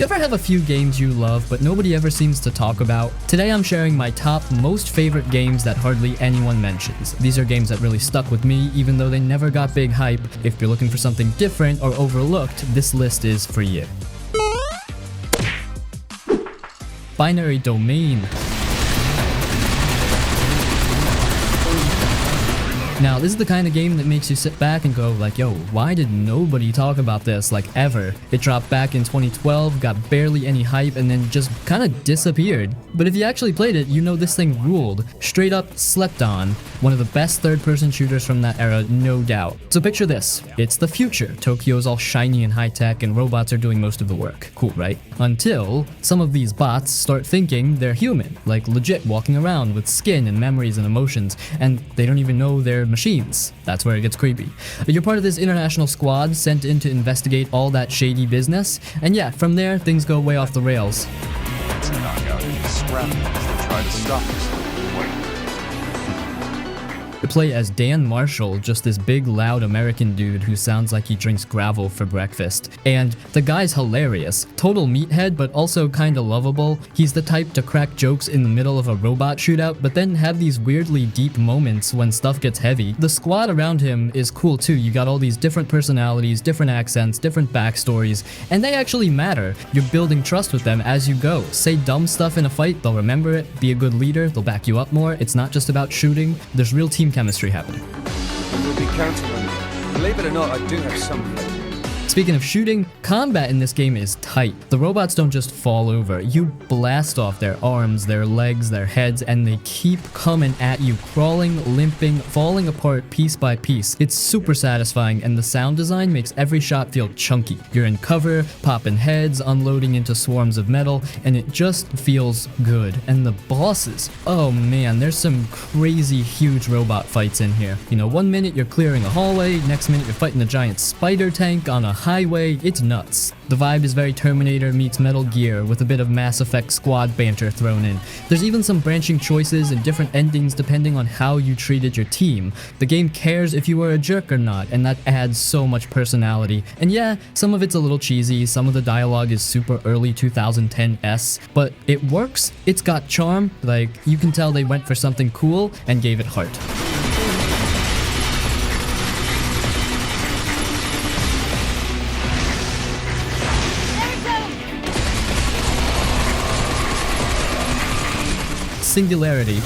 You ever have a few games you love but nobody ever seems to talk about? Today I'm sharing my top most favorite games that hardly anyone mentions. These are games that really stuck with me even though they never got big hype. If you're looking for something different or overlooked, this list is for you. Binary Domain. Now, this is the kind of game that makes you sit back and go like, yo, why did nobody talk about this, like, ever? It dropped back in 2012, got barely any hype, and then just kind of disappeared. But if you actually played it, you know this thing ruled. Straight up slept on. One of the best third-person shooters from that era, no doubt. So picture this. It's the future. Tokyo's all shiny and high-tech, and robots are doing most of the work. Cool, right? Until some of these bots start thinking they're human, like legit walking around with skin and memories and emotions, and they don't even know they're machines. That's where it gets creepy. You're part of this international squad sent in to investigate all that shady business, and yeah, from there, things go way off the rails. You play as Dan Marshall, just this big, loud American dude who sounds like he drinks gravel for breakfast. And the guy's hilarious. Total meathead, but also kinda lovable. He's the type to crack jokes in the middle of a robot shootout, but then have these weirdly deep moments when stuff gets heavy. The squad around him is cool too. You got all these different personalities, different accents, different backstories, and they actually matter. You're building trust with them as you go. Say dumb stuff in a fight, they'll remember it. Be a good leader, they'll back you up more. It's not just about shooting. There's real team chemistry happening. We'll be counting on you. Believe it or not, I do have some faith. Speaking of shooting, combat in this game is tight. The robots don't just fall over. You blast off their arms, their legs, their heads, and they keep coming at you, crawling, limping, falling apart piece by piece. It's super satisfying, and the sound design makes every shot feel chunky. You're in cover, popping heads, unloading into swarms of metal, and it just feels good. And the bosses, oh man, there's some crazy huge robot fights in here. You know, one minute you're clearing a hallway, next minute you're fighting a giant spider tank on a highway. It's nuts. The vibe is very Terminator meets Metal Gear with a bit of Mass Effect squad banter thrown in. There's even some branching choices and different endings depending on how you treated your team. The game cares if you were a jerk or not, and that adds so much personality. And yeah, some of it's a little cheesy, some of the dialogue is super early 2010s, but it works. It's got charm. Like, you can tell they went for something cool and gave it heart. Singularity.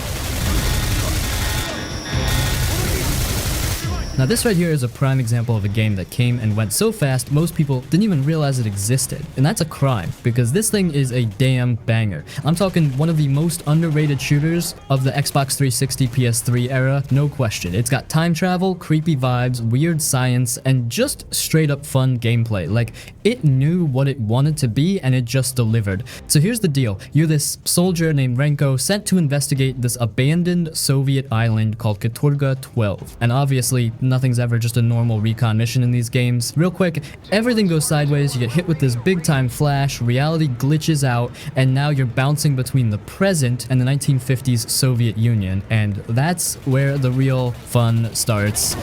Now this right here is a prime example of a game that came and went so fast most people didn't even realize it existed. And that's a crime, because this thing is a damn banger. I'm talking one of the most underrated shooters of the Xbox 360 PS3 era, no question. It's got time travel, creepy vibes, weird science, and just straight up fun gameplay. Like, it knew what it wanted to be and it just delivered. So here's the deal. You're this soldier named Renko sent to investigate this abandoned Soviet island called Katurga 12. And obviously, nothing's ever just a normal recon mission in these games. Real quick, everything goes sideways, you get hit with this big time flash, reality glitches out, and now you're bouncing between the present and the 1950s Soviet Union, and that's where the real fun starts.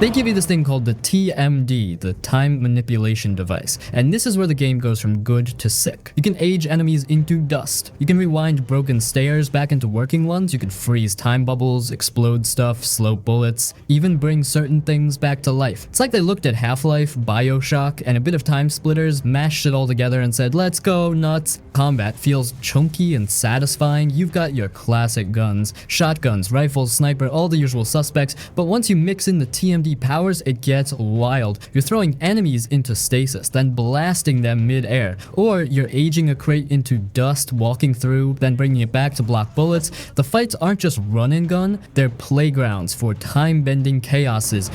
They give you this thing called the TMD, the Time Manipulation Device, and this is where the game goes from good to sick. You can age enemies into dust. You can rewind broken stairs back into working ones. You can freeze time bubbles, explode stuff, slow bullets, even bring certain things back to life. It's like they looked at Half-Life, BioShock, and a bit of Time Splitters, mashed it all together and said, let's go nuts. Combat feels chunky and satisfying. You've got your classic guns, shotguns, rifles, sniper, all the usual suspects, but once you mix in the TMD powers, it gets wild. You're throwing enemies into stasis, then blasting them mid-air, or you're aging a crate into dust, walking through, then bringing it back to block bullets. The fights aren't just run and gun, they're playgrounds for time-bending chaoses.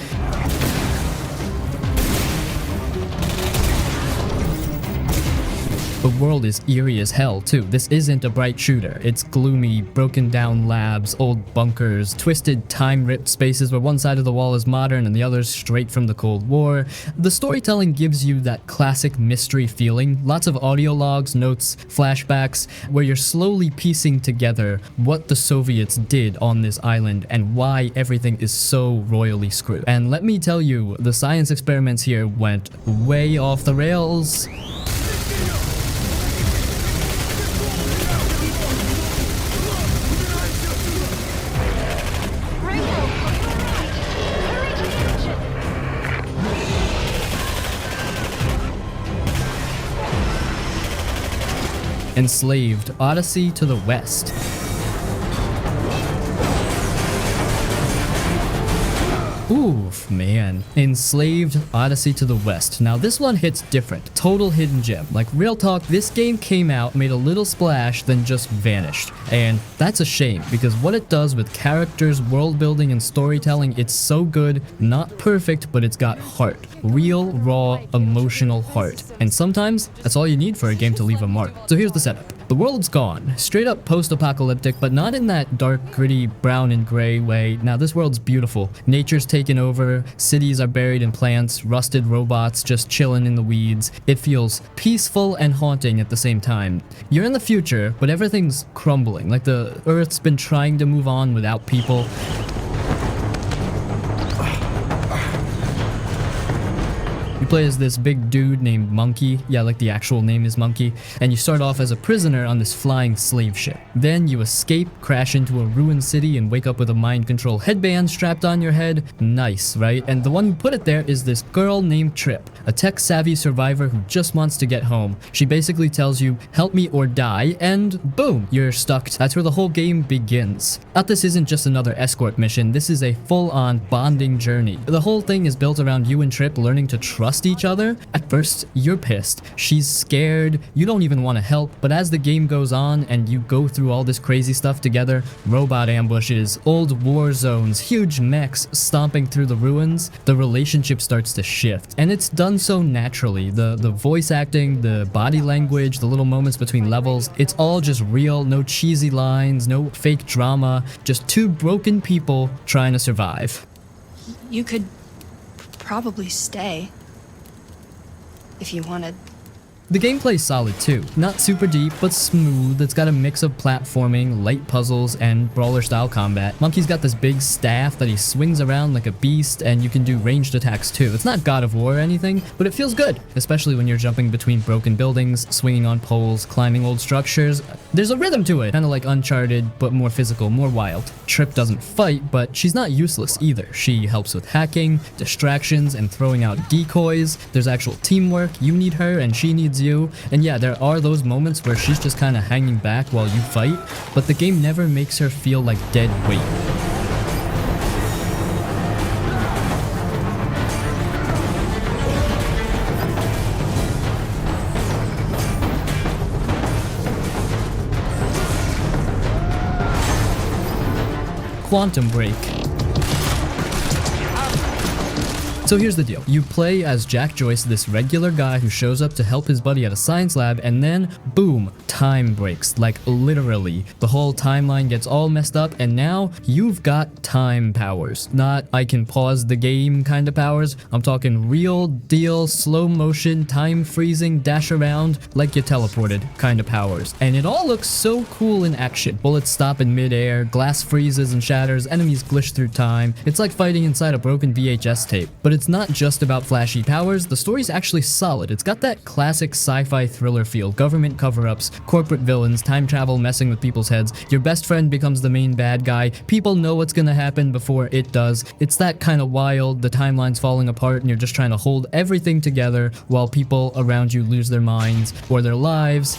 The world is eerie as hell too. This isn't a bright shooter. It's gloomy, broken down labs, old bunkers, twisted time-ripped spaces where one side of the wall is modern and the other's straight from the Cold War. The storytelling gives you that classic mystery feeling. Lots of audio logs, notes, flashbacks, where you're slowly piecing together what the Soviets did on this island and why everything is so royally screwed. And let me tell you, the science experiments here went way off the rails. Enslaved, Odyssey to the West. Oof, man. Enslaved, Odyssey to the West. Now this one hits different. Total hidden gem. Like, real talk, this game came out, made a little splash, then just vanished. And that's a shame, because what it does with characters, world building, and storytelling, it's so good. Not perfect, but it's got heart. Real, raw, emotional heart. And sometimes, that's all you need for a game to leave a mark. So here's the setup. The world's gone. Straight up post-apocalyptic, but not in that dark, gritty, brown and gray way. Now this world's beautiful. Nature's taken over, cities are buried in plants, rusted robots just chilling in the weeds. It feels peaceful and haunting at the same time. You're in the future, but everything's crumbling. Like the Earth's been trying to move on without people. You play as this big dude named Monkey, yeah, like the actual name is Monkey, and you start off as a prisoner on this flying slave ship. Then you escape, crash into a ruined city, and wake up with a mind control headband strapped on your head. Nice, right? And the one who put it there is this girl named Trip, a tech-savvy survivor who just wants to get home. She basically tells you, help me or die, and boom, you're stuck. That's where the whole game begins. But this isn't just another escort mission, this is a full-on bonding journey. The whole thing is built around you and Trip learning to trust each other. At first, you're pissed, she's scared, you don't even want to help, but as the game goes on and you go through all this crazy stuff together, robot ambushes, old war zones, huge mechs stomping through the ruins, the relationship starts to shift. And it's done so naturally. The voice acting, the body language, the little moments between levels, it's all just real, no cheesy lines, no fake drama, just two broken people trying to survive. You could probably stay. If you wanted. The gameplay's solid too. Not super deep, but smooth. It's got a mix of platforming, light puzzles, and brawler-style combat. Monkey's got this big staff that he swings around like a beast, and you can do ranged attacks too. It's not God of War or anything, but it feels good, especially when you're jumping between broken buildings, swinging on poles, climbing old structures. There's a rhythm to it, kind of like Uncharted, but more physical, more wild. Trip doesn't fight, but she's not useless either. She helps with hacking, distractions, and throwing out decoys. There's actual teamwork. You need her, and she needs you. And yeah, there are those moments where she's just kind of hanging back while you fight, but the game never makes her feel like dead weight. Quantum Break. So here's the deal. You play as Jack Joyce, this regular guy who shows up to help his buddy at a science lab, and then, boom, time breaks. Like, literally. The whole timeline gets all messed up, and now you've got time powers. Not I can pause the game kind of powers. I'm talking real deal, slow motion, time freezing, dash around, like you're teleported kind of powers. And it all looks so cool in action. Bullets stop in midair, glass freezes and shatters, enemies glitch through time. It's like fighting inside a broken VHS tape. But it's not just about flashy powers, the story's actually solid. It's got that classic sci-fi thriller feel, government cover-ups, corporate villains, time travel messing with people's heads, your best friend becomes the main bad guy, people know what's gonna happen before it does. It's that kind of wild, the timeline's falling apart and you're just trying to hold everything together while people around you lose their minds or their lives.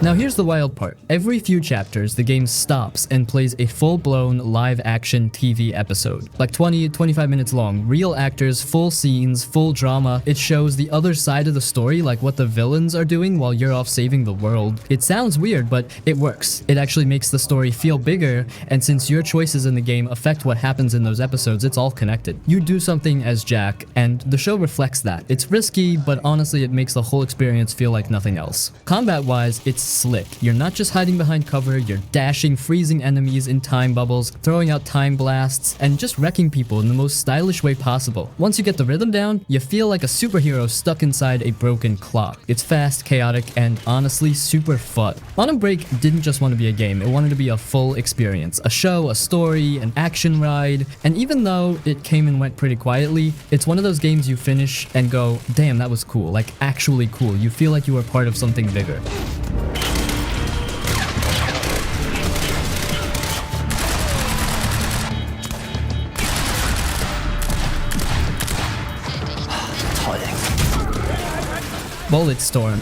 Now here's the wild part. Every few chapters, the game stops and plays a full-blown live-action TV episode. Like 20-25 minutes long, real actors, full scenes, full drama. It shows the other side of the story, like what the villains are doing while you're off saving the world. It sounds weird, but it works. It actually makes the story feel bigger, and since your choices in the game affect what happens in those episodes, it's all connected. You do something as Jack, and the show reflects that. It's risky, but honestly it makes the whole experience feel like nothing else. Combat-wise, it's slick. You're not just hiding behind cover, you're dashing, freezing enemies in time bubbles, throwing out time blasts, and just wrecking people in the most stylish way possible. Once you get the rhythm down, you feel like a superhero stuck inside a broken clock. It's fast, chaotic, and honestly super fun. Quantum Break didn't just want to be a game, it wanted to be a full experience. A show, a story, an action ride, and even though it came and went pretty quietly, it's one of those games you finish and go, damn, that was cool, like actually cool. You feel like you were part of something bigger. Bulletstorm.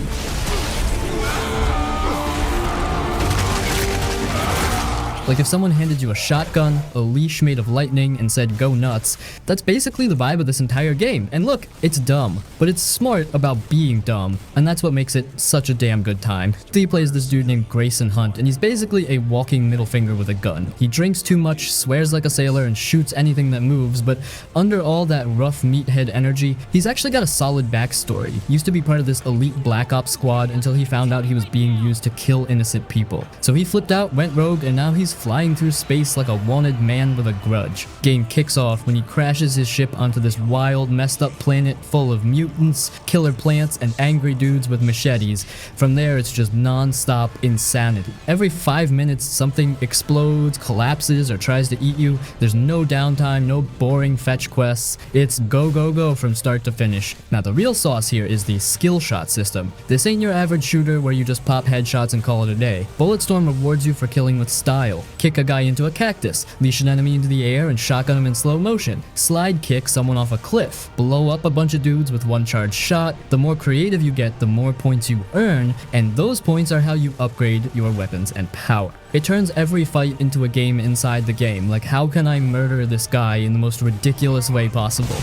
Like if someone handed you a shotgun, a leash made of lightning, and said go nuts, that's basically the vibe of this entire game. And look, it's dumb, but it's smart about being dumb, and that's what makes it such a damn good time. He plays this dude named Grayson Hunt, and he's basically a walking middle finger with a gun. He drinks too much, swears like a sailor, and shoots anything that moves, but under all that rough meathead energy, he's actually got a solid backstory. He used to be part of this elite Black Ops squad until he found out he was being used to kill innocent people. So he flipped out, went rogue, and now he's flying through space like a wanted man with a grudge. Game kicks off when he crashes his ship onto this wild, messed up planet full of mutants, killer plants, and angry dudes with machetes. From there, it's just non-stop insanity. Every 5 minutes, something explodes, collapses, or tries to eat you. There's no downtime, no boring fetch quests. It's go, go, go from start to finish. Now, the real sauce here is the skill shot system. This ain't your average shooter where you just pop headshots and call it a day. Bulletstorm rewards you for killing with style. Kick a guy into a cactus, leash an enemy into the air and shotgun him in slow motion, slide kick someone off a cliff, blow up a bunch of dudes with one charged shot. The more creative you get, the more points you earn, and those points are how you upgrade your weapons and power. It turns every fight into a game inside the game, like how can I murder this guy in the most ridiculous way possible?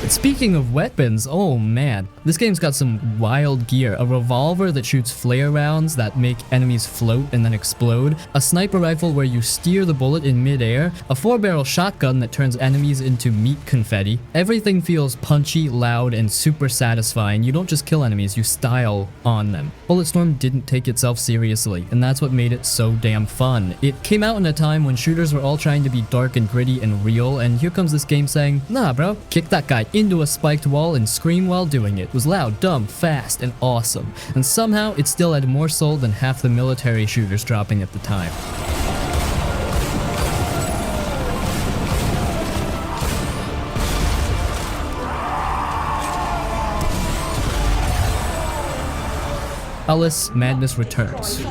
Speaking of weapons, oh man, this game's got some wild gear. A revolver that shoots flare rounds that make enemies float and then explode, a sniper rifle where you steer the bullet in midair, a 4-barrel shotgun that turns enemies into meat confetti. Everything feels punchy, loud, and super satisfying. You don't just kill enemies, you style on them. Bulletstorm didn't take itself seriously, and that's what made it so damn fun. It came out in a time when shooters were all trying to be dark and gritty and real, and here comes this game saying, nah bro, kick that guy into a spiked wall and scream while doing it. It was loud, dumb, fast, and awesome. And somehow it still had more soul than half the military shooters dropping at the time. Alice, Madness Returns.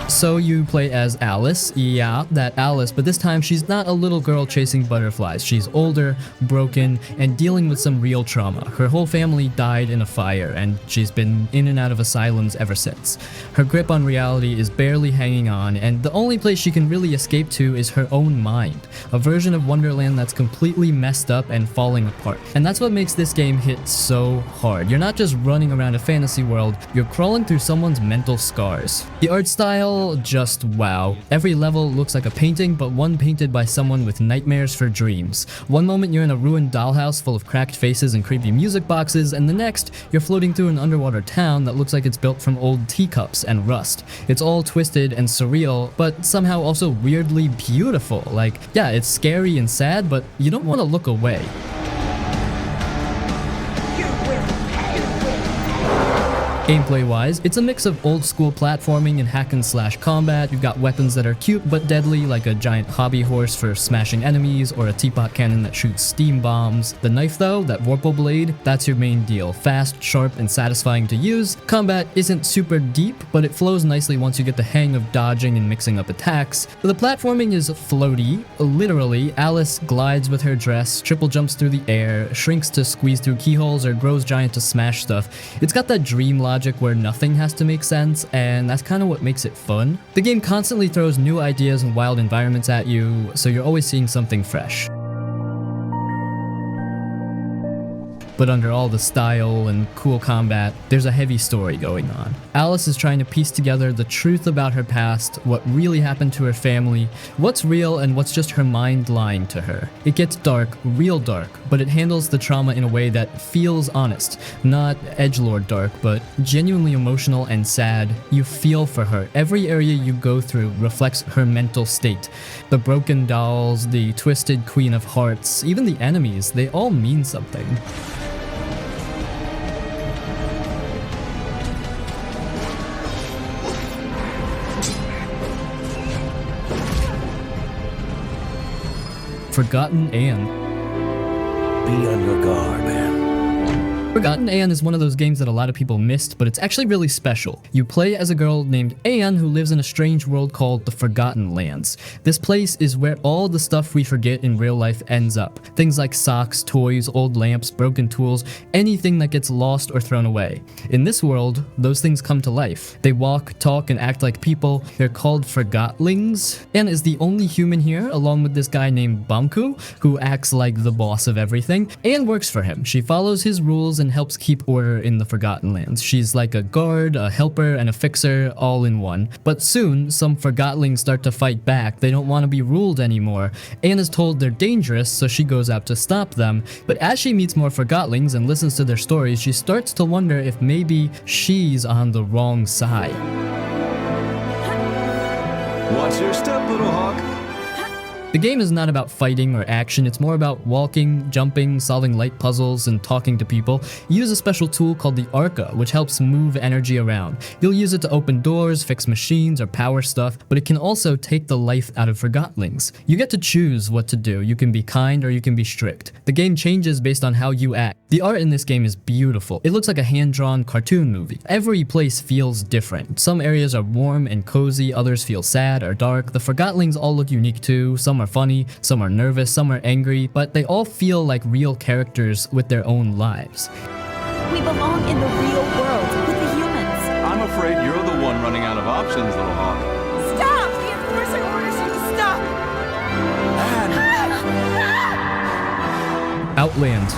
So you play as Alice, yeah, that Alice, but this time she's not a little girl chasing butterflies. She's older, broken, and dealing with some real trauma. Her whole family died in a fire, and she's been in and out of asylums ever since. Her grip on reality is barely hanging on, and the only place she can really escape to is her own mind, a version of Wonderland that's completely messed up and falling apart. And that's what makes this game hit so hard. You're not just running around a fantasy world, you're crawling through someone's mental scars. The art style, just wow. Every level looks like a painting, but one painted by someone with nightmares for dreams. One moment you're in a ruined dollhouse full of cracked faces and creepy music boxes, and the next, you're floating through an underwater town that looks like it's built from old teacups and rust. It's all twisted and surreal, but somehow also weirdly beautiful. Like, yeah, it's scary and sad, but you don't want to look away. Gameplay-wise, it's a mix of old-school platforming and hack-and-slash combat. You've got weapons that are cute but deadly, like a giant hobby horse for smashing enemies, or a teapot cannon that shoots steam bombs. The knife though, that Vorpal blade, that's your main deal. Fast, sharp, and satisfying to use. Combat isn't super deep, but it flows nicely once you get the hang of dodging and mixing up attacks. But the platforming is floaty. Literally, Alice glides with her dress, triple jumps through the air, shrinks to squeeze through keyholes, or grows giant to smash stuff. It's got that dream logic where nothing has to make sense, and that's kind of what makes it fun. The game constantly throws new ideas and wild environments at you, so you're always seeing something fresh. But under all the style and cool combat, there's a heavy story going on. Alice is trying to piece together the truth about her past, what really happened to her family, what's real and what's just her mind lying to her. It gets dark, real dark, but it handles the trauma in a way that feels honest. Not edgelord dark, but genuinely emotional and sad. You feel for her. Every area you go through reflects her mental state. The broken dolls, the twisted Queen of Hearts, even the enemies, they all mean something. Forgotten Anne. Be on your guard, man. Forgotten Anne is one of those games that a lot of people missed, but it's actually really special. You play as a girl named Anne who lives in a strange world called the Forgotten Lands. This place is where all the stuff we forget in real life ends up. Things like socks, toys, old lamps, broken tools, anything that gets lost or thrown away. In this world, those things come to life. They walk, talk, and act like people. They're called Forgotlings. Anne is the only human here, along with this guy named Bamku, who acts like the boss of everything. Anne works for him. She follows his rules and helps keep order in the Forgotten Lands. She's like a guard, a helper, and a fixer all in one. But soon, some Forgotlings start to fight back. They don't want to be ruled anymore. Anne is told they're dangerous, so she goes out to stop them. But as she meets more Forgotlings and listens to their stories, she starts to wonder if maybe she's on the wrong side. Watch your step, little hawk. The game is not about fighting or action, it's more about walking, jumping, solving light puzzles, and talking to people. You use a special tool called the Arca, which helps move energy around. You'll use it to open doors, fix machines, or power stuff, but it can also take the life out of Forgotlings. You get to choose what to do. You can be kind or you can be strict. The game changes based on how you act. The art in this game is beautiful. It looks like a hand-drawn cartoon movie. Every place feels different. Some areas are warm and cozy, others feel sad or dark. The Forgotlings all look unique too. Some are funny, some are nervous, some are angry, but they all feel like real characters with their own lives. We belong in the real world with the humans. I'm afraid you're the one running out of options, little hawk. Stop! The enforcer orders you to stop! Outland.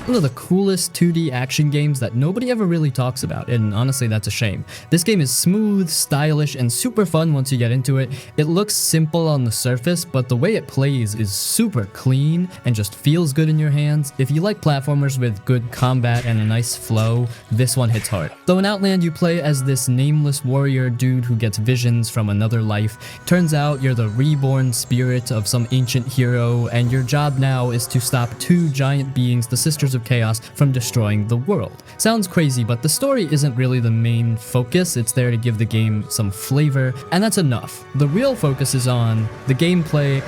One of the coolest 2D action games that nobody ever really talks about, and honestly that's a shame. This game is smooth, stylish, and super fun once you get into it. It looks simple on the surface, but the way it plays is super clean and just feels good in your hands. If you like platformers with good combat and a nice flow, this one hits hard. Though in Outland you play as this nameless warrior dude who gets visions from another life. Turns out you're the reborn spirit of some ancient hero, and your job now is to stop two giant beings, the Sisters of Chaos, from destroying the world. Sounds crazy, but the story isn't really the main focus. It's there to give the game some flavor, and that's enough. The real focus is on the gameplay.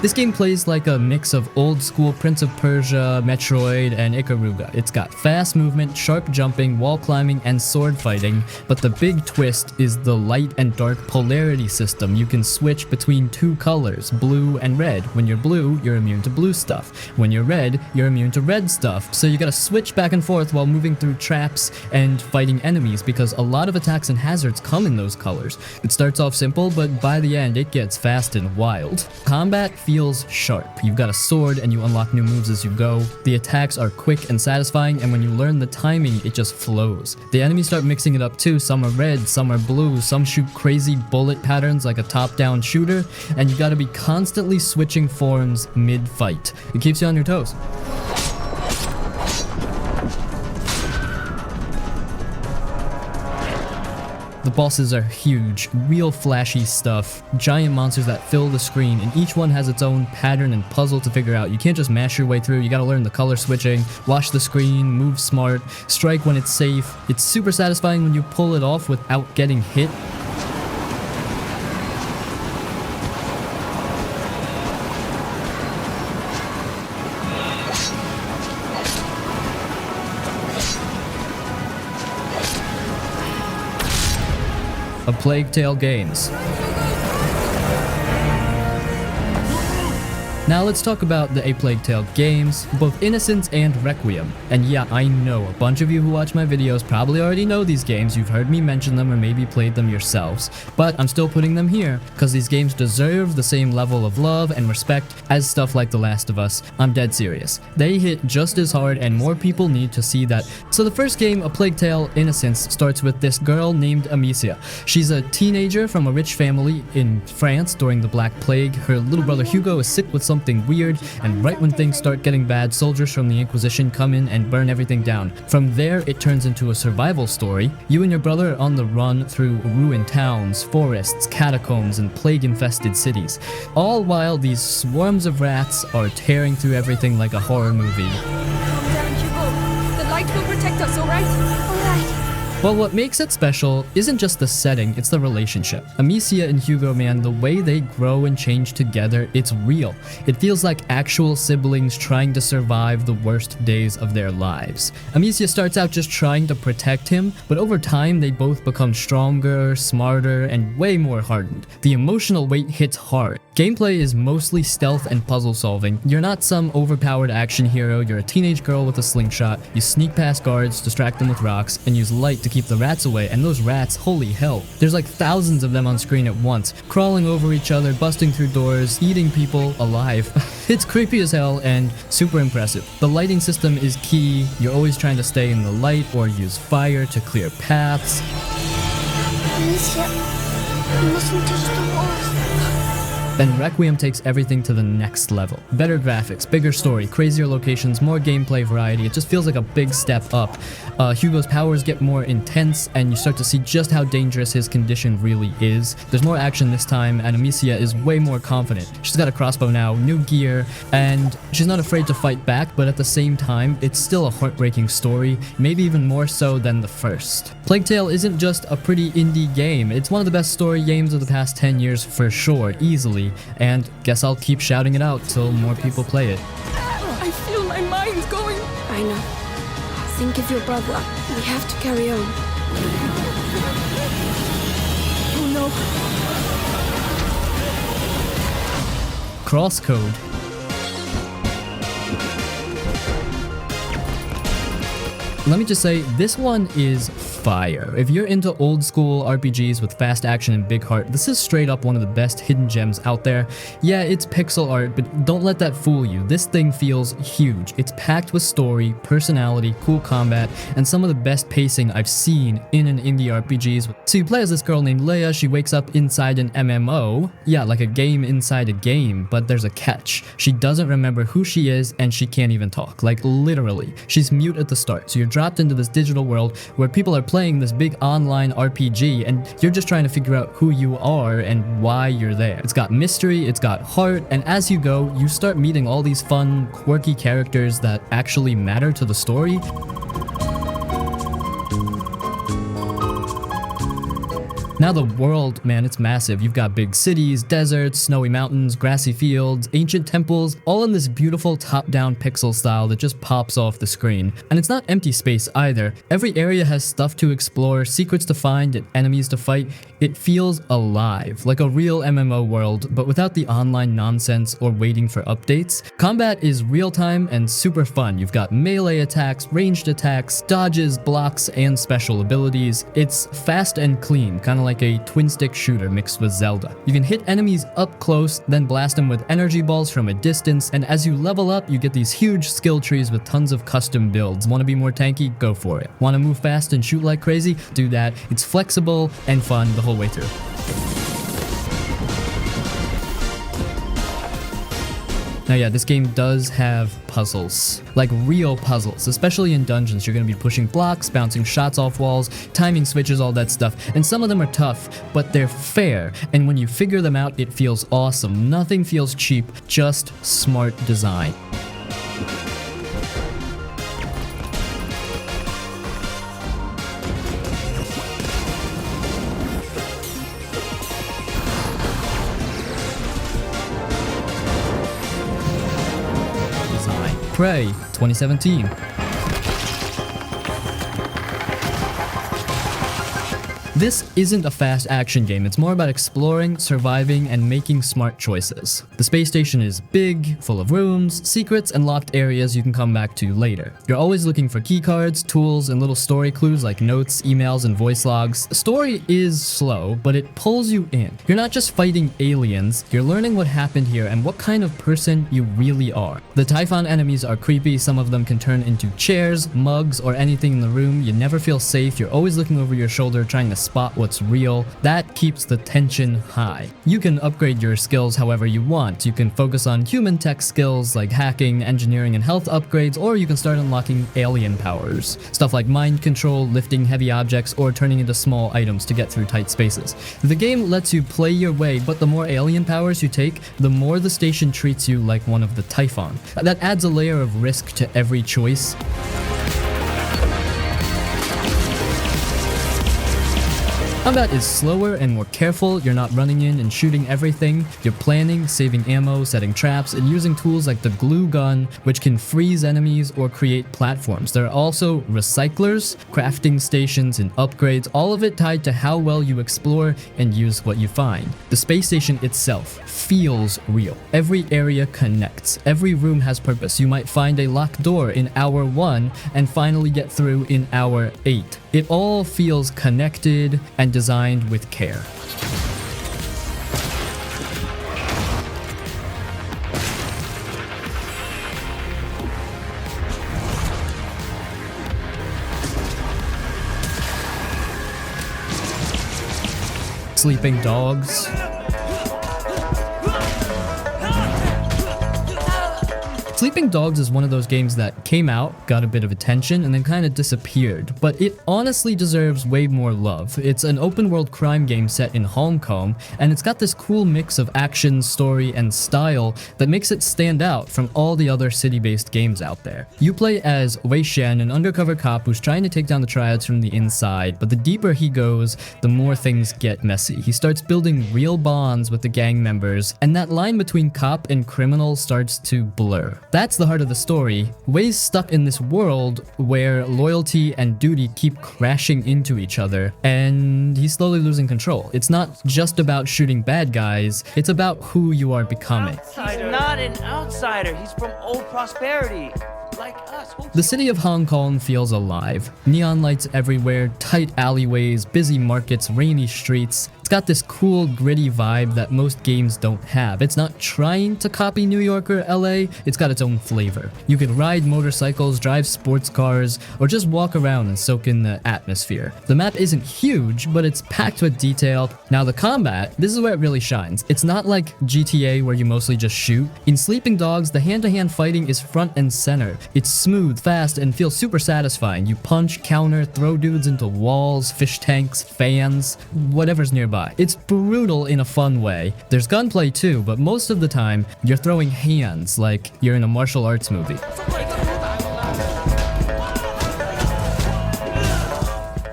This game plays like a mix of old school Prince of Persia, Metroid, and Ikaruga. It's got fast movement, sharp jumping, wall climbing, and sword fighting, but the big twist is the light and dark polarity system. You can switch between two colors, blue and red. When you're blue, you're immune to blue stuff. When you're red, you're immune to red stuff. So you gotta switch back and forth while moving through traps and fighting enemies, because a lot of attacks and hazards come in those colors. It starts off simple, but by the end, it gets fast and wild. Combat feels sharp. You've got a sword and you unlock new moves as you go. The attacks are quick and satisfying, and when you learn the timing, it just flows. The enemies start mixing it up too. Some are red, some are blue, some shoot crazy bullet patterns like a top-down shooter, and you gotta be constantly switching forms mid-fight. It keeps you on your toes. The bosses are huge, real flashy stuff, giant monsters that fill the screen, and each one has its own pattern and puzzle to figure out. You can't just mash your way through, you gotta learn the color switching, watch the screen, move smart, strike when it's safe. It's super satisfying when you pull it off without getting hit. A Plague Tale Games. Now let's talk about the A Plague Tale games, both Innocence and Requiem. And yeah, I know a bunch of you who watch my videos probably already know these games, you've heard me mention them or maybe played them yourselves. But I'm still putting them here, because these games deserve the same level of love and respect as stuff like The Last of Us. I'm dead serious. They hit just as hard and more people need to see that. So the first game, A Plague Tale Innocence, starts with this girl named Amicia. She's a teenager from a rich family in France during the Black Plague. Her little brother Hugo is sick with something weird, and right when things start getting bad, soldiers from the Inquisition come in and burn everything down. From there, it turns into a survival story. You and your brother are on the run through ruined towns, forests, catacombs, and plague-infested cities, all while these swarms of rats are tearing through everything like a horror movie. Calm down, Hugo. The light will protect us, alright? Alright. Well, what makes it special isn't just the setting, it's the relationship. Amicia and Hugo, man, the way they grow and change together, it's real. It feels like actual siblings trying to survive the worst days of their lives. Amicia starts out just trying to protect him, but over time they both become stronger, smarter, and way more hardened. The emotional weight hits hard. Gameplay is mostly stealth and puzzle solving. You're not some overpowered action hero, you're a teenage girl with a slingshot. You sneak past guards, distract them with rocks, and use light to keep the rats away, and those rats, holy hell. There's like thousands of them on screen at once, crawling over each other, busting through doors, eating people alive. It's creepy as hell and super impressive. The lighting system is key. You're always trying to stay in the light or use fire to clear paths. Alicia, you mustn't touch the walls. Then Requiem takes everything to the next level. Better graphics, bigger story, crazier locations, more gameplay variety. It just feels like a big step up. Hugo's powers get more intense, and you start to see just how dangerous his condition really is. There's more action this time, and Amicia is way more confident. She's got a crossbow now, new gear, and she's not afraid to fight back, but at the same time, it's still a heartbreaking story, maybe even more so than the first. Plague Tale isn't just a pretty indie game, it's one of the best story games of the past 10 years for sure, easily, and guess I'll keep shouting it out till more people play it. I feel my mind going. I know. Think of your brother. We have to carry on. Oh no. CrossCode. Let me just say, this one is fire. If you're into old school RPGs with fast action and big heart, this is straight up one of the best hidden gems out there. Yeah, it's pixel art, but don't let that fool you. This thing feels huge. It's packed with story, personality, cool combat, and some of the best pacing I've seen in an indie RPGs. So you play as this girl named Leia. She wakes up inside an MMO. Yeah, like a game inside a game, but there's a catch. She doesn't remember who she is, and she can't even talk. Like, literally. She's mute at the start, so you're dropped into this digital world where people are playing this big online RPG, and you're just trying to figure out who you are and why you're there. It's got mystery, it's got heart, and as you go, you start meeting all these fun, quirky characters that actually matter to the story. Now the world, man, it's massive. You've got big cities, deserts, snowy mountains, grassy fields, ancient temples, all in this beautiful top-down pixel style that just pops off the screen. And it's not empty space either. Every area has stuff to explore, secrets to find, and enemies to fight. It feels alive, like a real MMO world, but without the online nonsense or waiting for updates. Combat is real-time and super fun. You've got melee attacks, ranged attacks, dodges, blocks, and special abilities. It's fast and clean, kind of like a twin-stick shooter mixed with Zelda. You can hit enemies up close, then blast them with energy balls from a distance, and as you level up, you get these huge skill trees with tons of custom builds. Want to be more tanky? Go for it. Want to move fast and shoot like crazy? Do that. It's flexible and fun the whole way through. Now yeah, this game does have puzzles, like real puzzles, especially in dungeons. You're gonna be pushing blocks, bouncing shots off walls, timing switches, all that stuff, and some of them are tough, but they're fair, and when you figure them out, it feels awesome. Nothing feels cheap, just smart design. Prey 2017. This isn't a fast action game, it's more about exploring, surviving, and making smart choices. The space station is big, full of rooms, secrets, and locked areas you can come back to later. You're always looking for keycards, tools, and little story clues like notes, emails, and voice logs. The story is slow, but it pulls you in. You're not just fighting aliens, you're learning what happened here and what kind of person you really are. The Typhon enemies are creepy, some of them can turn into chairs, mugs, or anything in the room. You never feel safe, you're always looking over your shoulder trying to spot what's real. That keeps the tension high. You can upgrade your skills however you want. You can focus on human tech skills like hacking, engineering, and health upgrades, or you can start unlocking alien powers. Stuff like mind control, lifting heavy objects, or turning into small items to get through tight spaces. The game lets you play your way, but the more alien powers you take, the more the station treats you like one of the Typhon. That adds a layer of risk to every choice. Combat is slower and more careful. You're not running in and shooting everything. You're planning, saving ammo, setting traps, and using tools like the glue gun, which can freeze enemies or create platforms. There are also recyclers, crafting stations, and upgrades, all of it tied to how well you explore and use what you find. The space station itself feels real. Every area connects. Every room has purpose. You might find a locked door in hour 1 and finally get through in hour 8. It all feels connected and designed with care. Sleeping dogs. Sleeping Dogs is one of those games that came out, got a bit of attention, and then kind of disappeared, but it honestly deserves way more love. It's an open-world crime game set in Hong Kong, and it's got this cool mix of action, story, and style that makes it stand out from all the other city-based games out there. You play as Wei Shen, an undercover cop who's trying to take down the triads from the inside, but the deeper he goes, the more things get messy. He starts building real bonds with the gang members, and that line between cop and criminal starts to blur. That's the heart of the story. Wei's stuck in this world where loyalty and duty keep crashing into each other, and he's slowly losing control. It's not just about shooting bad guys, it's about who you are becoming. He's not an outsider, he's from old prosperity. Like us. The city of Hong Kong feels alive. Neon lights everywhere, tight alleyways, busy markets, rainy streets. It's got this cool, gritty vibe that most games don't have. It's not trying to copy New York or LA, it's got its own flavor. You can ride motorcycles, drive sports cars, or just walk around and soak in the atmosphere. The map isn't huge, but it's packed with detail. Now the combat, this is where it really shines. It's not like GTA where you mostly just shoot. In Sleeping Dogs, the hand-to-hand fighting is front and center. It's smooth, fast, and feels super satisfying. You punch, counter, throw dudes into walls, fish tanks, fans, whatever's nearby. It's brutal in a fun way. There's gunplay too, but most of the time, you're throwing hands like you're in a martial arts movie.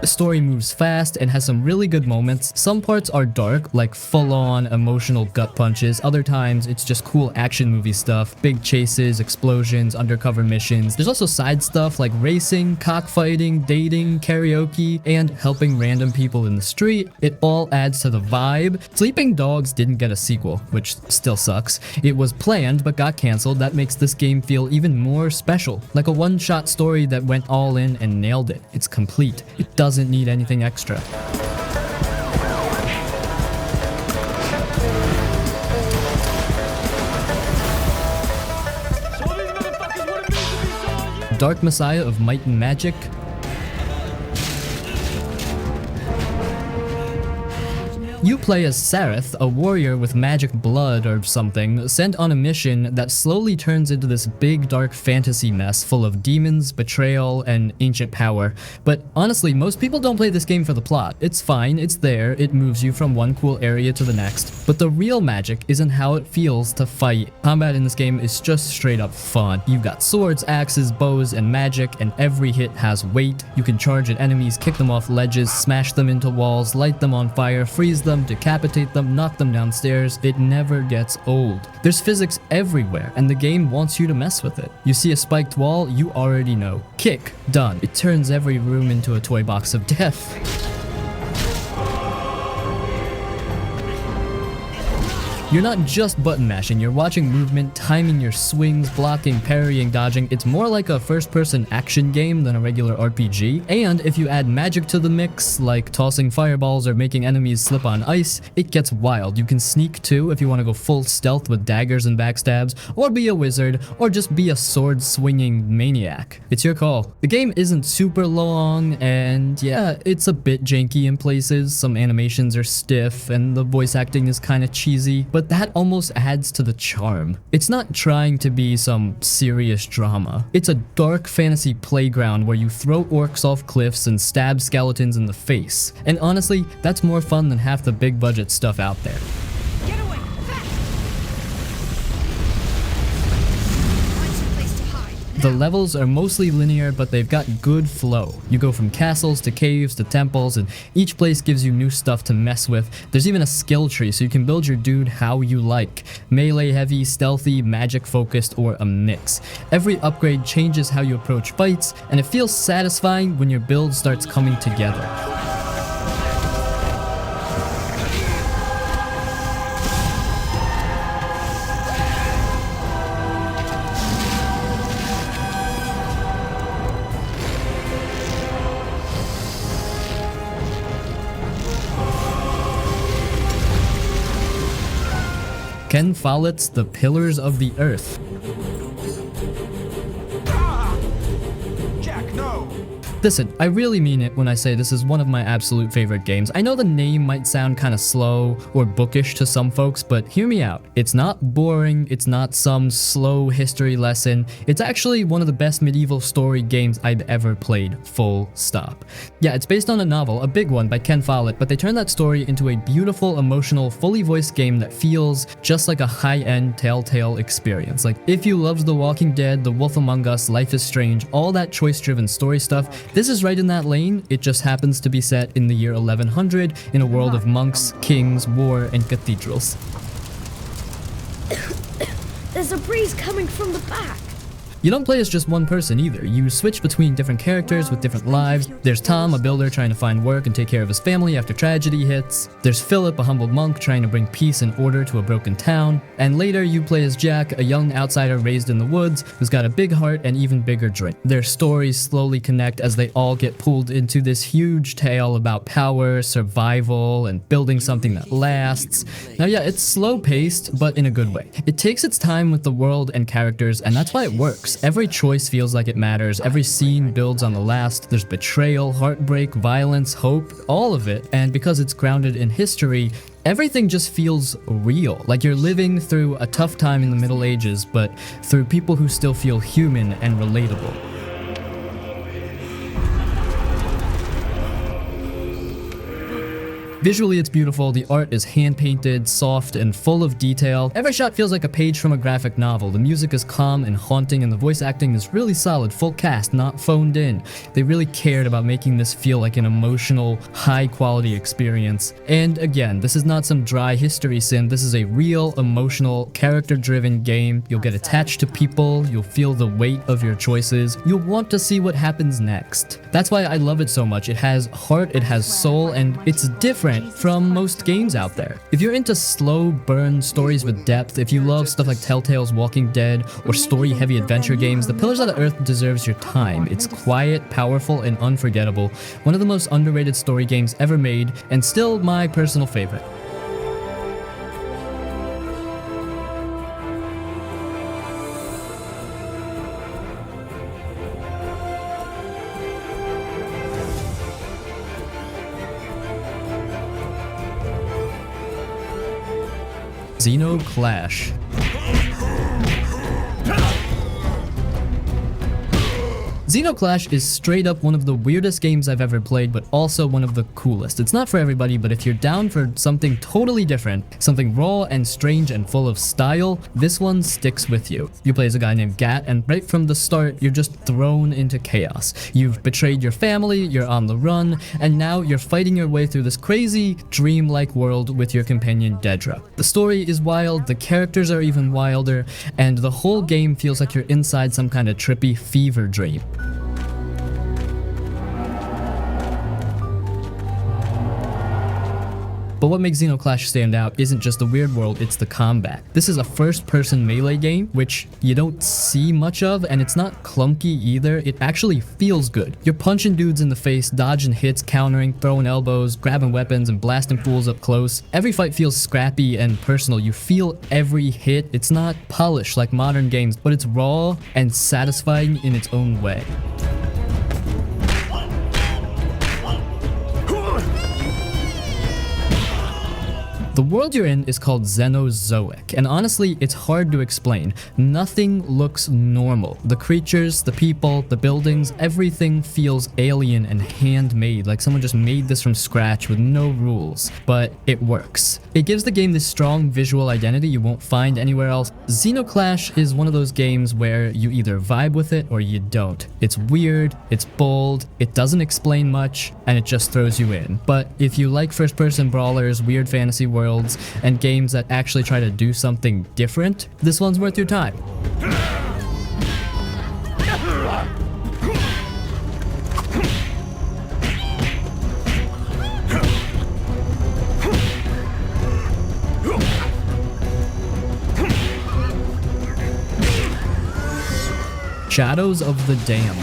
The story moves fast and has some really good moments. Some parts are dark, like full-on emotional gut punches. Other times, it's just cool action movie stuff. Big chases, explosions, undercover missions. There's also side stuff like racing, cockfighting, dating, karaoke, and helping random people in the street. It all adds to the vibe. Sleeping Dogs didn't get a sequel, which still sucks. It was planned but got canceled. That makes this game feel even more special. Like a one-shot story that went all in and nailed it. It's complete. It doesn't need anything extra. Dark Messiah of Might and Magic. You play as Sareth, a warrior with magic blood or something, sent on a mission that slowly turns into this big dark fantasy mess full of demons, betrayal, and ancient power. But honestly, most people don't play this game for the plot. It's fine, it's there, it moves you from one cool area to the next. But the real magic isn't how it feels to fight. Combat in this game is just straight up fun. You've got swords, axes, bows, and magic, and every hit has weight. You can charge at enemies, kick them off ledges, smash them into walls, light them on fire, freeze them, decapitate them, knock them downstairs. It never gets old. There's physics everywhere, and the game wants you to mess with it. You see a spiked wall, you already know. Kick, done. It turns every room into a toy box of death. You're not just button mashing, you're watching movement, timing your swings, blocking, parrying, dodging. It's more like a first-person action game than a regular RPG. And if you add magic to the mix, like tossing fireballs or making enemies slip on ice, it gets wild. You can sneak too if you want to go full stealth with daggers and backstabs, or be a wizard, or just be a sword-swinging maniac. It's your call. The game isn't super long, and yeah, it's a bit janky in places. Some animations are stiff, and the voice acting is kind of cheesy, but that almost adds to the charm. It's not trying to be some serious drama. It's a dark fantasy playground where you throw orcs off cliffs and stab skeletons in the face. And honestly, that's more fun than half the big budget stuff out there. Get away! Find some place to hide. The levels are mostly linear, but they've got good flow. You go from castles to caves to temples, and each place gives you new stuff to mess with. There's even a skill tree, so you can build your dude how you like. Melee heavy, stealthy, magic focused, or a mix. Every upgrade changes how you approach fights, and it feels satisfying when your build starts coming together. Ken Follett's The Pillars of the Earth. Jack, no! Listen, I really mean it when I say this is one of my absolute favorite games. I know the name might sound kind of slow or bookish to some folks, but hear me out. It's not boring, it's not some slow history lesson. It's actually one of the best medieval story games I've ever played, full stop. Yeah, it's based on a novel, a big one by Ken Follett, but they turned that story into a beautiful, emotional, fully voiced game that feels just like a high-end Telltale experience. Like, if you loved The Walking Dead, The Wolf Among Us, Life is Strange, all that choice-driven story stuff, this is right in that lane. It just happens to be set in the year 1100 in a world of monks, kings, war, and cathedrals. There's a breeze coming from the back. You don't play as just one person either. You switch between different characters with different lives. There's Tom, a builder trying to find work and take care of his family after tragedy hits. There's Philip, a humble monk trying to bring peace and order to a broken town. And later you play as Jack, a young outsider raised in the woods who's got a big heart and even bigger dream. Their stories slowly connect as they all get pulled into this huge tale about power, survival, and building something that lasts. Now yeah, it's slow paced, but in a good way. It takes its time with the world and characters, and that's why it works. Every choice feels like it matters, every scene builds on the last. There's betrayal, heartbreak, violence, hope, all of it. And because it's grounded in history, everything just feels real. Like you're living through a tough time in the Middle Ages, but through people who still feel human and relatable. Visually, it's beautiful. The art is hand-painted, soft, and full of detail. Every shot feels like a page from a graphic novel. The music is calm and haunting, and the voice acting is really solid, full cast, not phoned in. They really cared about making this feel like an emotional, high-quality experience. And again, this is not some dry history sim. This is a real, emotional, character-driven game. You'll get attached to people. You'll feel the weight of your choices. You'll want to see what happens next. That's why I love it so much. It has heart, it has soul, and it's different from most games out there. If you're into slow burn stories with depth, if you love stuff like Telltale's Walking Dead or story-heavy adventure games, The Pillars of the Earth deserves your time. It's quiet, powerful, and unforgettable. One of the most underrated story games ever made, and still my personal favorite. Xenoclash. Xenoclash is straight up one of the weirdest games I've ever played, but also one of the coolest. It's not for everybody, but if you're down for something totally different, something raw and strange and full of style, this one sticks with you. You play as a guy named Gat, and right from the start, you're just thrown into chaos. You've betrayed your family, you're on the run, and now you're fighting your way through this crazy, dreamlike world with your companion Dedra. The story is wild, the characters are even wilder, and the whole game feels like you're inside some kind of trippy fever dream. But what makes Xenoclash stand out isn't just the weird world, it's the combat. This is a first-person melee game, which you don't see much of, and it's not clunky either. It actually feels good. You're punching dudes in the face, dodging hits, countering, throwing elbows, grabbing weapons, and blasting fools up close. Every fight feels scrappy and personal. You feel every hit. It's not polished like modern games, but it's raw and satisfying in its own way. The world you're in is called Xenozoic, and honestly, it's hard to explain. Nothing looks normal. The creatures, the people, the buildings, everything feels alien and handmade, like someone just made this from scratch with no rules. But it works. It gives the game this strong visual identity you won't find anywhere else. Xenoclash is one of those games where you either vibe with it or you don't. It's weird, it's bold, it doesn't explain much, and it just throws you in. But if you like first-person brawlers, weird fantasy worlds, and games that actually try to do something different, this one's worth your time. Shadows of the Damned.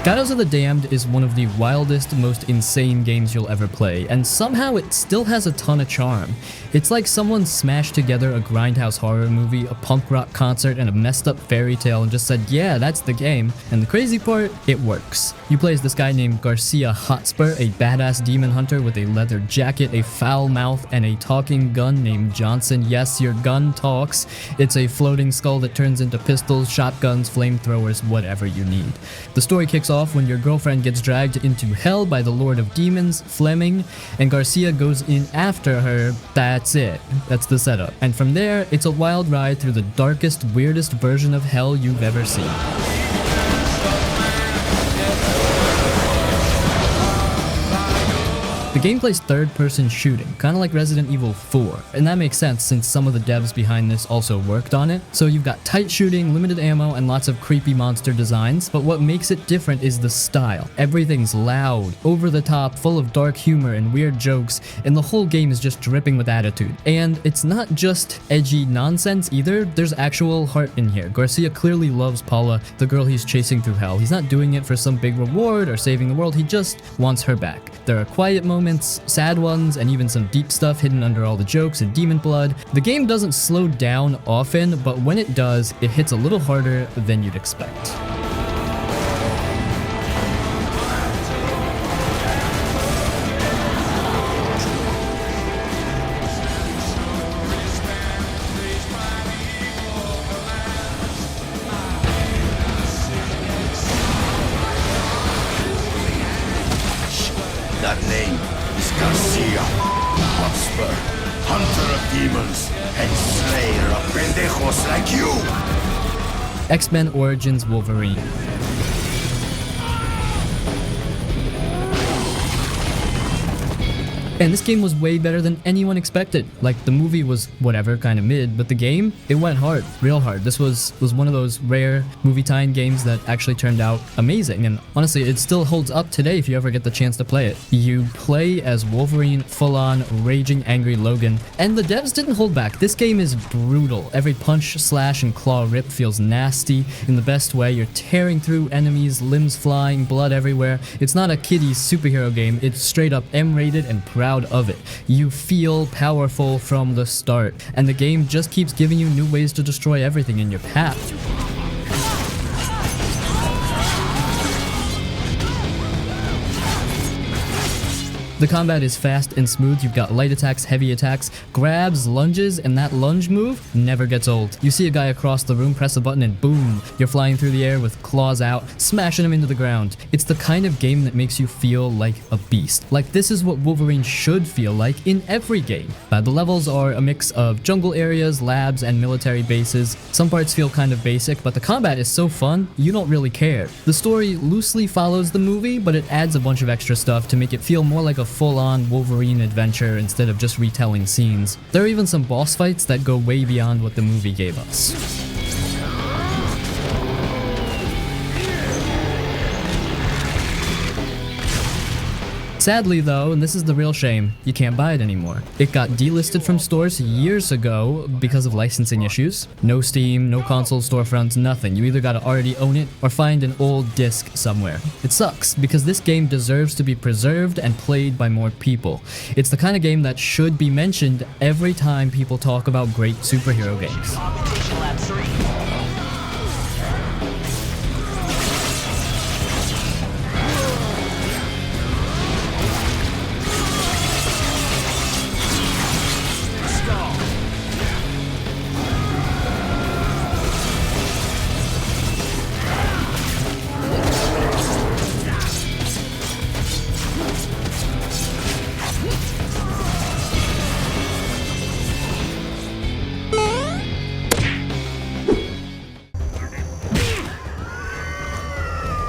Shadows of the Damned is one of the wildest, most insane games you'll ever play, and somehow it still has a ton of charm. It's like someone smashed together a grindhouse horror movie, a punk rock concert, and a messed up fairy tale and just said, yeah, that's the game. And the crazy part, it works. You play as this guy named Garcia Hotspur, a badass demon hunter with a leather jacket, a foul mouth, and a talking gun named Johnson. Yes, your gun talks. It's a floating skull that turns into pistols, shotguns, flamethrowers, whatever you need. The story kicks off when your girlfriend gets dragged into hell by the Lord of Demons, Fleming, and Garcia goes in after her. That's it. That's the setup. And from there, it's a wild ride through the darkest, weirdest version of hell you've ever seen. The game plays third-person shooting, kind of like Resident Evil 4, and that makes sense since some of the devs behind this also worked on it. So you've got tight shooting, limited ammo, and lots of creepy monster designs, but what makes it different is the style. Everything's loud, over the top, full of dark humor and weird jokes, and the whole game is just dripping with attitude. And it's not just edgy nonsense either, there's actual heart in here. Garcia clearly loves Paula, the girl he's chasing through hell. He's not doing it for some big reward or saving the world, he just wants her back. There are quiet moments, sad ones, and even some deep stuff hidden under all the jokes and demon blood. The game doesn't slow down often, but when it does, it hits a little harder than you'd expect. That name is Garcia Hotspur, hunter of demons and slayer of pendejos like you! X-Men Origins Wolverine. And this game was way better than anyone expected. Like, the movie was whatever, kind of mid, but the game, it went hard, real hard. This was one of those rare movie tie-in games that actually turned out amazing, and honestly, it still holds up today if you ever get the chance to play it. You play as Wolverine, full-on, raging, angry Logan, and the devs didn't hold back. This game is brutal. Every punch, slash, and claw rip feels nasty in the best way. You're tearing through enemies, limbs flying, blood everywhere. It's not a kiddie's superhero game, it's straight up M-rated and proud of it. You feel powerful from the start, and the game just keeps giving you new ways to destroy everything in your path. The combat is fast and smooth. You've got light attacks, heavy attacks, grabs, lunges, and that lunge move never gets old. You see a guy across the room, press a button, and boom, you're flying through the air with claws out, smashing him into the ground. It's the kind of game that makes you feel like a beast. Like, this is what Wolverine should feel like in every game. The levels are a mix of jungle areas, labs, and military bases. Some parts feel kind of basic, but the combat is so fun, you don't really care. The story loosely follows the movie, but it adds a bunch of extra stuff to make it feel more like a full-on Wolverine adventure instead of just retelling scenes. There are even some boss fights that go way beyond what the movie gave us. Sadly though, and this is the real shame, you can't buy it anymore. It got delisted from stores years ago because of licensing issues. No Steam, no console storefronts, nothing. You either gotta already own it or find an old disc somewhere. It sucks, because this game deserves to be preserved and played by more people. It's the kind of game that should be mentioned every time people talk about great superhero games.